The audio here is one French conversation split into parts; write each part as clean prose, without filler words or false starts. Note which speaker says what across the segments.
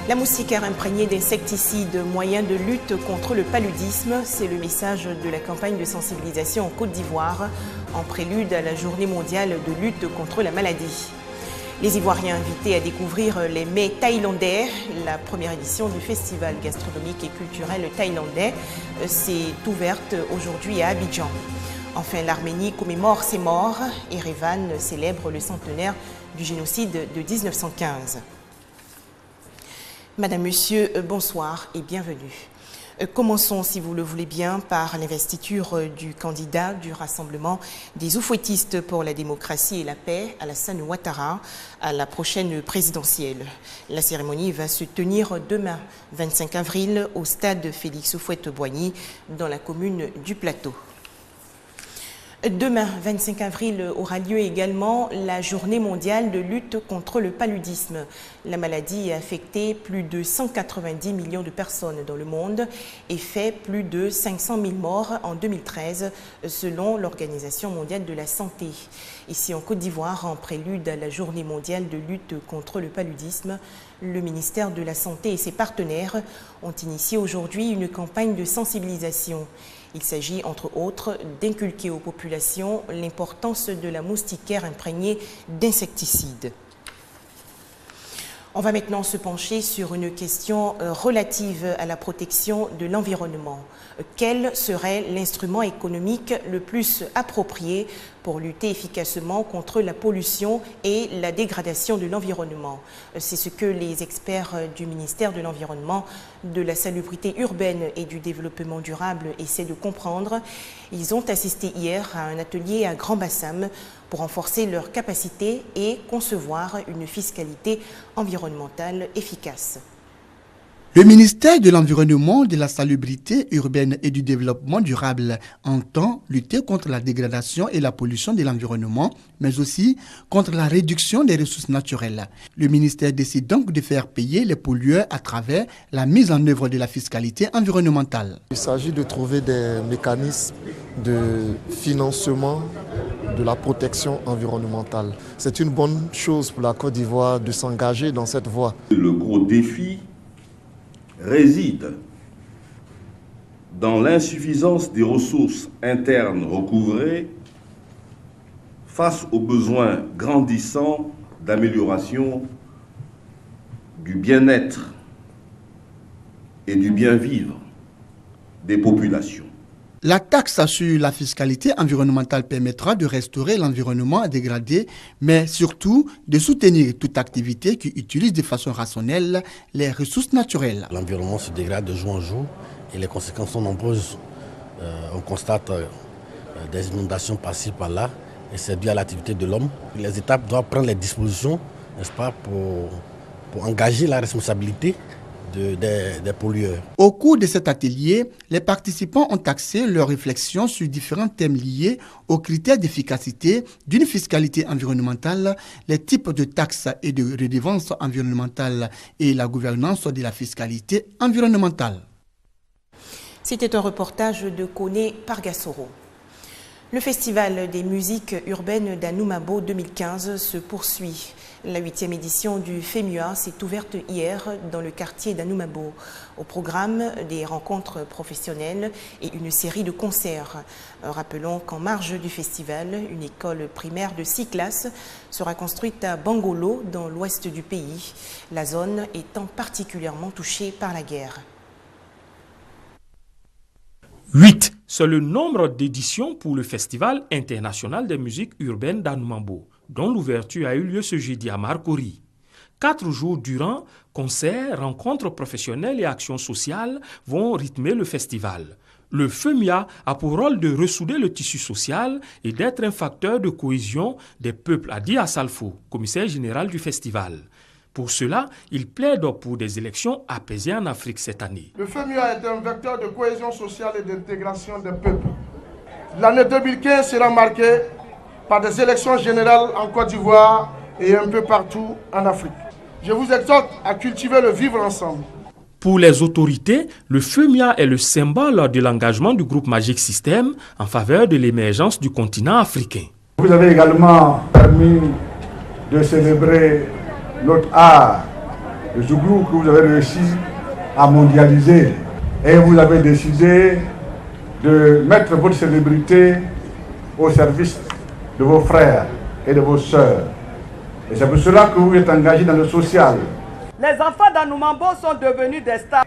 Speaker 1: La moustiquaire imprégnée d'insecticides, moyen de lutte contre le paludisme, c'est le message de la campagne de sensibilisation en Côte d'Ivoire, en prélude à la journée mondiale de lutte contre la maladie. Les Ivoiriens invités à découvrir les mets thaïlandais, la première édition du festival gastronomique et culturel thaïlandais, s'est ouverte aujourd'hui à Abidjan. Enfin, l'Arménie commémore ses morts. Erevan célèbre le centenaire du génocide de 1915. Madame, Monsieur, bonsoir et bienvenue. Commençons, si vous le voulez bien, par l'investiture du candidat du Rassemblement des Oufouettistes pour la démocratie et la paix, Alassane Ouattara, à la prochaine présidentielle. La cérémonie va se tenir demain, 25 avril, au stade Félix Houphouët-Boigny, dans la commune du Plateau. Demain, 25 avril, aura lieu également la journée mondiale de lutte contre le paludisme. La maladie a affecté plus de 190 millions de personnes dans le monde et fait plus de 500 000 morts en 2013, selon l'Organisation mondiale de la santé. Ici en Côte d'Ivoire, en prélude à la journée mondiale de lutte contre le paludisme, le ministère de la Santé et ses partenaires ont initié aujourd'hui une campagne de sensibilisation. Il s'agit, entre autres, d'inculquer aux populations l'importance de la moustiquaire imprégnée d'insecticides. On va maintenant se pencher sur une question relative à la protection de l'environnement. Quel serait l'instrument économique le plus approprié pour lutter efficacement contre la pollution et la dégradation de l'environnement? C'est ce que les experts du ministère de l'Environnement, de la salubrité urbaine et du développement durable essaient de comprendre. Ils ont assisté hier à un atelier à Grand Bassam pour renforcer leurs capacités et concevoir une fiscalité environnementale efficace.
Speaker 2: Le ministère de l'Environnement, de la Salubrité urbaine et du Développement durable entend lutter contre la dégradation et la pollution de l'environnement, mais aussi contre la réduction des ressources naturelles. Le ministère décide donc de faire payer les pollueurs à travers la mise en œuvre de la fiscalité environnementale.
Speaker 3: Il s'agit de trouver des mécanismes de financement de la protection environnementale. C'est une bonne chose pour la Côte d'Ivoire de s'engager dans cette voie.
Speaker 4: Le gros défi réside dans l'insuffisance des ressources internes recouvrées face aux besoins grandissants d'amélioration du bien-être et du bien-vivre des populations.
Speaker 2: La taxe sur la fiscalité environnementale permettra de restaurer l'environnement dégradé, mais surtout de soutenir toute activité qui utilise de façon rationnelle les ressources naturelles.
Speaker 5: L'environnement se dégrade de jour en jour et les conséquences sont nombreuses. On constate des inondations par-ci par-là et c'est dû à l'activité de l'homme. Les États doivent prendre les dispositions, n'est-ce pas, pour engager la responsabilité des pollueurs.
Speaker 2: Au cours de cet atelier, les participants ont axé leurs réflexions sur différents thèmes liés aux critères d'efficacité d'une fiscalité environnementale, les types de taxes et de redevances environnementales et la gouvernance de la fiscalité environnementale.
Speaker 1: C'était un reportage de Koné Pargassoro. Le festival des musiques urbaines d'Anoumabo 2015 se poursuit. La 8e édition du FEMUA s'est ouverte hier dans le quartier d'Anoumabo. Au programme, des rencontres professionnelles et une série de concerts. Rappelons qu'en marge du festival, une école primaire de 6 classes sera construite à Bangolo, dans l'ouest du pays, la zone étant particulièrement touchée par la guerre.
Speaker 6: 8, c'est le nombre d'éditions pour le Festival international des musiques urbaines d'Anoumabo, dont l'ouverture a eu lieu ce jeudi à Marcory. 4 jours durant, concerts, rencontres professionnelles et actions sociales vont rythmer le festival. Le FEMIA a pour rôle de ressouder le tissu social et d'être un facteur de cohésion des peuples, a dit Assalfo, commissaire général du festival. Pour cela, il plaide pour des élections apaisées en Afrique cette année.
Speaker 7: Le FEMIA est un vecteur de cohésion sociale et d'intégration des peuples. L'année 2015 sera marquée par des élections générales en Côte d'Ivoire et un peu partout en Afrique. Je vous exhorte à cultiver le vivre ensemble.
Speaker 6: Pour les autorités, le FEMIA est le symbole de l'engagement du groupe Magic System en faveur de l'émergence du continent africain.
Speaker 8: Vous avez également permis de célébrer notre art le Zouglou que vous avez réussi à mondialiser. Et vous avez décidé de mettre votre célébrité au service de vos frères et de vos sœurs. Et c'est pour cela que vous êtes engagé dans le social.
Speaker 9: Les enfants d'Anoumambo sont devenus des stars,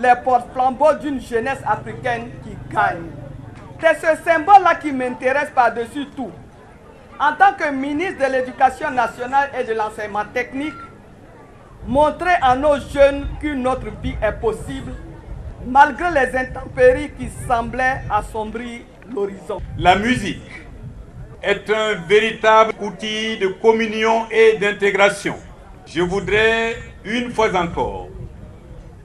Speaker 9: les porte-flambeaux d'une jeunesse africaine qui gagne. C'est ce symbole-là qui m'intéresse par-dessus tout. En tant que ministre de l'Éducation nationale et de l'enseignement technique, montrer à nos jeunes qu'une autre vie est possible, malgré les intempéries qui semblaient assombrir l'horizon.
Speaker 10: La musique est un véritable outil de communion et d'intégration. Je voudrais, une fois encore,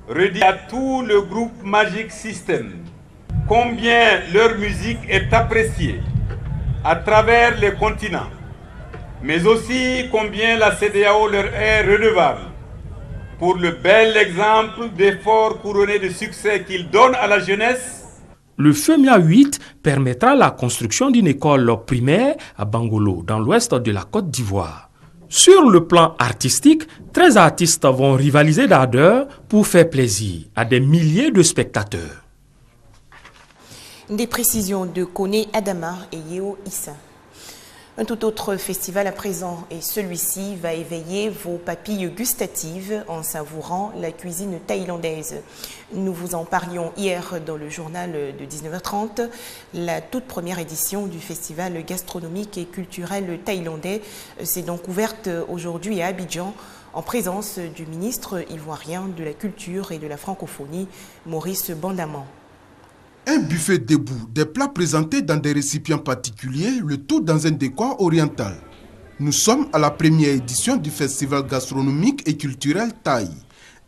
Speaker 10: redire à tout le groupe Magic System combien leur musique est appréciée à travers les continents, mais aussi combien la CEDEAO leur est redevable pour le bel exemple d'efforts couronnés de succès qu'ils donnent à la jeunesse.
Speaker 6: Le FEMIA 8 permettra la construction d'une école primaire à Bangolo, dans l'ouest de la Côte d'Ivoire. Sur le plan artistique, 13 artistes vont rivaliser d'ardeur pour faire plaisir à des milliers de spectateurs.
Speaker 1: Des précisions de Kone Adama et Yeo Issa. Un tout autre festival à présent, et celui-ci va éveiller vos papilles gustatives en savourant la cuisine thaïlandaise. Nous vous en parlions hier dans le journal de 19h30. La toute première édition du festival gastronomique et culturel thaïlandais s'est donc ouverte aujourd'hui à Abidjan en présence du ministre ivoirien de la Culture et de la Francophonie, Maurice Bandaman.
Speaker 11: Un buffet debout, des plats présentés dans des récipients particuliers, le tout dans un décor oriental. Nous sommes à la première édition du festival gastronomique et culturel Thaï.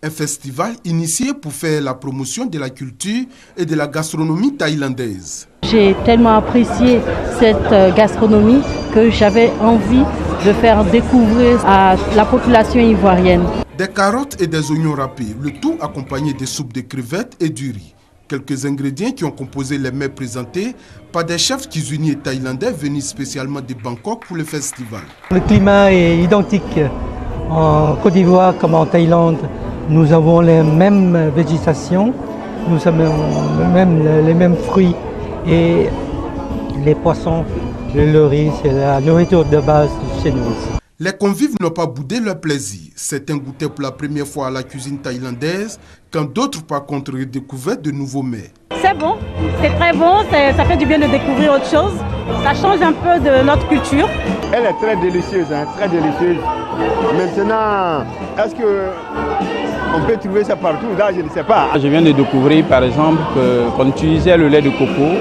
Speaker 11: Un festival initié pour faire la promotion de la culture et de la gastronomie thaïlandaise.
Speaker 12: J'ai tellement apprécié cette gastronomie que j'avais envie de faire découvrir à la population ivoirienne.
Speaker 11: Des carottes et des oignons râpés, le tout accompagné de soupes de crevettes et du riz. Quelques ingrédients qui ont composé les mets présentés par des chefs cuisiniers thaïlandais venus spécialement de Bangkok pour le festival.
Speaker 13: Le climat est identique en Côte d'Ivoire comme en Thaïlande. Nous avons les mêmes végétations, nous avons les mêmes fruits et les poissons, le riz, c'est la nourriture de base chez nous aussi.
Speaker 11: Les convives n'ont pas boudé leur plaisir. Certains goûtaient pour la première fois à la cuisine thaïlandaise, quand d'autres par contre redécouvraient de nouveaux mets.
Speaker 12: C'est bon, c'est très bon, ça fait du bien de découvrir autre chose. Ça change un peu de notre culture.
Speaker 14: Elle est très délicieuse, très délicieuse. Maintenant, est-ce qu'on peut trouver ça partout? Là, je ne sais pas.
Speaker 15: Je viens de découvrir par exemple qu'on utilisait le lait de coco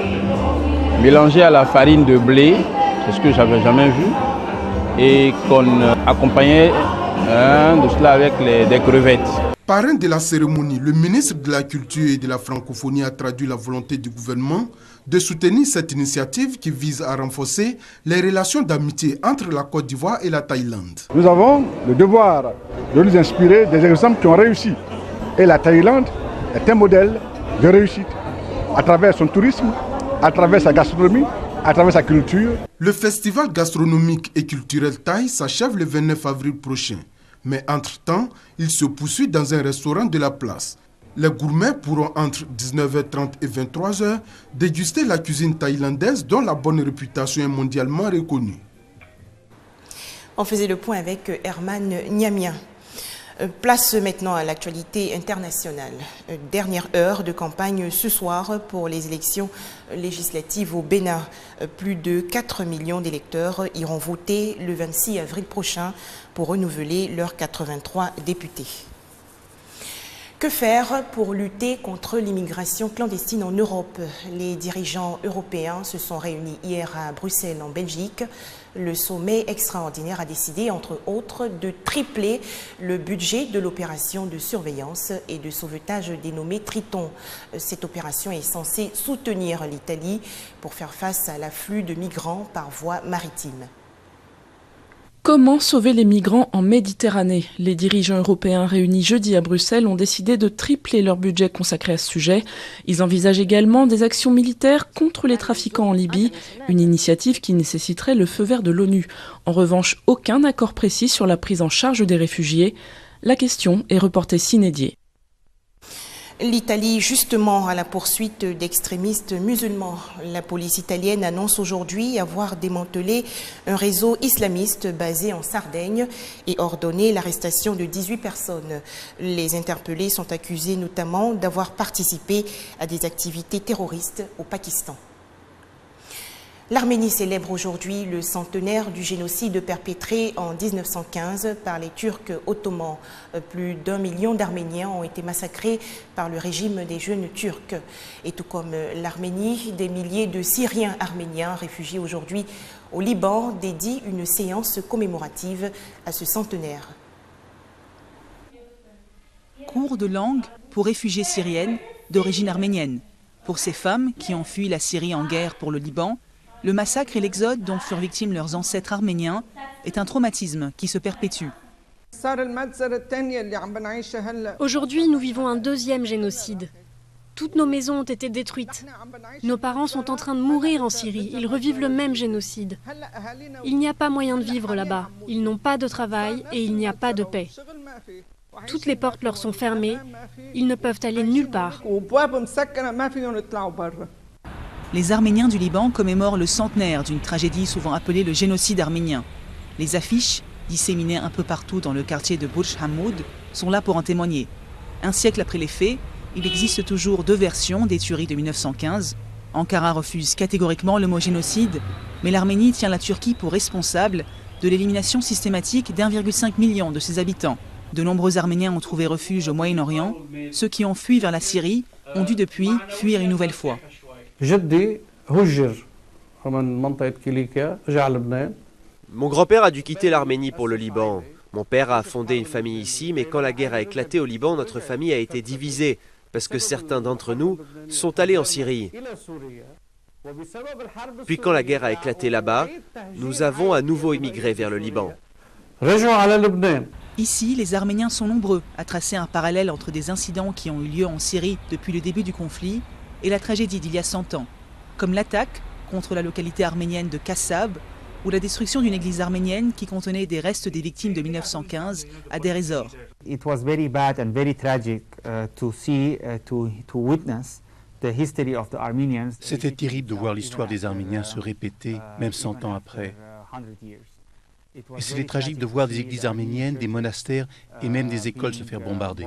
Speaker 15: mélangé à la farine de blé, c'est ce que je n'avais jamais vu, et qu'on accompagnait de cela avec des crevettes.
Speaker 11: Parrain de la cérémonie, le ministre de la Culture et de la Francophonie a traduit la volonté du gouvernement de soutenir cette initiative qui vise à renforcer les relations d'amitié entre la Côte d'Ivoire et la Thaïlande.
Speaker 8: Nous avons le devoir de nous inspirer des exemples qui ont réussi. Et la Thaïlande est un modèle de réussite à travers son tourisme, à travers sa gastronomie, à travers sa culture.
Speaker 11: Le festival gastronomique et culturel Thaï s'achève le 29 avril prochain. Mais entre-temps, il se poursuit dans un restaurant de la place. Les gourmets pourront entre 19h30 et 23h déguster la cuisine thaïlandaise dont la bonne réputation est mondialement reconnue.
Speaker 1: On faisait le point avec Herman Niamia. Place maintenant à l'actualité internationale. Dernière heure de campagne ce soir pour les élections législatives au Bénin. Plus de 4 millions d'électeurs iront voter le 26 avril prochain pour renouveler leurs 83 députés. Que faire pour lutter contre l'immigration clandestine en Europe? Les dirigeants européens se sont réunis hier à Bruxelles, en Belgique. Le sommet extraordinaire a décidé, entre autres, de tripler le budget de l'opération de surveillance et de sauvetage dénommée Triton. Cette opération est censée soutenir l'Italie pour faire face à l'afflux de migrants par voie maritime.
Speaker 16: Comment sauver les migrants en Méditerranée? Les dirigeants européens réunis jeudi à Bruxelles ont décidé de tripler leur budget consacré à ce sujet. Ils envisagent également des actions militaires contre les trafiquants en Libye, une initiative qui nécessiterait le feu vert de l'ONU. En revanche, aucun accord précis sur la prise en charge des réfugiés. La question est reportée s'inédier.
Speaker 1: L'Italie, justement, à la poursuite d'extrémistes musulmans. La police italienne annonce aujourd'hui avoir démantelé un réseau islamiste basé en Sardaigne et ordonné l'arrestation de 18 personnes. Les interpellés sont accusés notamment d'avoir participé à des activités terroristes au Pakistan. L'Arménie célèbre aujourd'hui le centenaire du génocide perpétré en 1915 par les Turcs ottomans. Plus d'1 million d'Arméniens ont été massacrés par le régime des jeunes Turcs. Et tout comme l'Arménie, des milliers de Syriens arméniens réfugiés aujourd'hui au Liban dédient une séance commémorative à ce centenaire.
Speaker 17: Cours de langue pour réfugiées syriennes d'origine arménienne. Pour ces femmes qui ont fui la Syrie en guerre pour le Liban, le massacre et l'exode dont furent victimes leurs ancêtres arméniens est un traumatisme qui se perpétue.
Speaker 18: Aujourd'hui, nous vivons un deuxième génocide. Toutes nos maisons ont été détruites. Nos parents sont en train de mourir en Syrie. Ils revivent le même génocide. Il n'y a pas moyen de vivre là-bas. Ils n'ont pas de travail et il n'y a pas de paix. Toutes les portes leur sont fermées. Ils ne peuvent aller nulle part.
Speaker 17: Les Arméniens du Liban commémorent le centenaire d'une tragédie souvent appelée le génocide arménien. Les affiches, disséminées un peu partout dans le quartier de Burj Hamoud, sont là pour en témoigner. Un siècle après les faits, il existe toujours deux versions des tueries de 1915. Ankara refuse catégoriquement le mot génocide, mais l'Arménie tient la Turquie pour responsable de l'élimination systématique d'1,5 million de ses habitants. De nombreux Arméniens ont trouvé refuge au Moyen-Orient. Ceux qui ont fui vers la Syrie ont dû depuis fuir une nouvelle fois.
Speaker 19: Mon grand-père a dû quitter l'Arménie pour le Liban. Mon père a fondé une famille ici, mais quand la guerre a éclaté au Liban, notre famille a été divisée, parce que certains d'entre nous sont allés en Syrie. Puis quand la guerre a éclaté là-bas, nous avons à nouveau immigré vers le Liban.
Speaker 17: Ici, les Arméniens sont nombreux à tracer un parallèle entre des incidents qui ont eu lieu en Syrie depuis le début du conflit et la tragédie d'il y a 100 ans, comme l'attaque contre la localité arménienne de Kassab ou la destruction d'une église arménienne qui contenait des restes des victimes de 1915 à Deir ez-Zor.
Speaker 20: C'était terrible de voir l'histoire des Arméniens se répéter, même 100 ans après. Et c'était tragique de voir des églises arméniennes, des monastères et même des écoles se faire bombarder.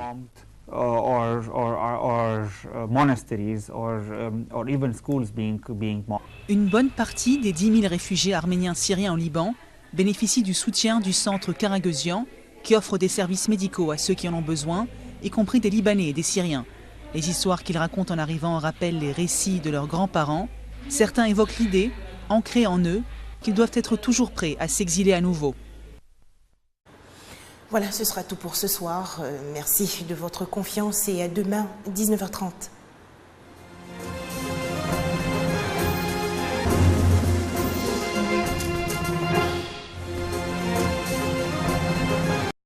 Speaker 17: Une bonne partie des 10 000 réfugiés arméniens syriens au Liban bénéficient du soutien du centre Karagözian qui offre des services médicaux à ceux qui en ont besoin, y compris des Libanais et des Syriens. Les histoires qu'ils racontent en arrivant rappellent les récits de leurs grands-parents. Certains évoquent l'idée, ancrée en eux, qu'ils doivent être toujours prêts à s'exiler à nouveau.
Speaker 1: Voilà, ce sera tout pour ce soir. Merci de votre confiance et à demain, 19h30.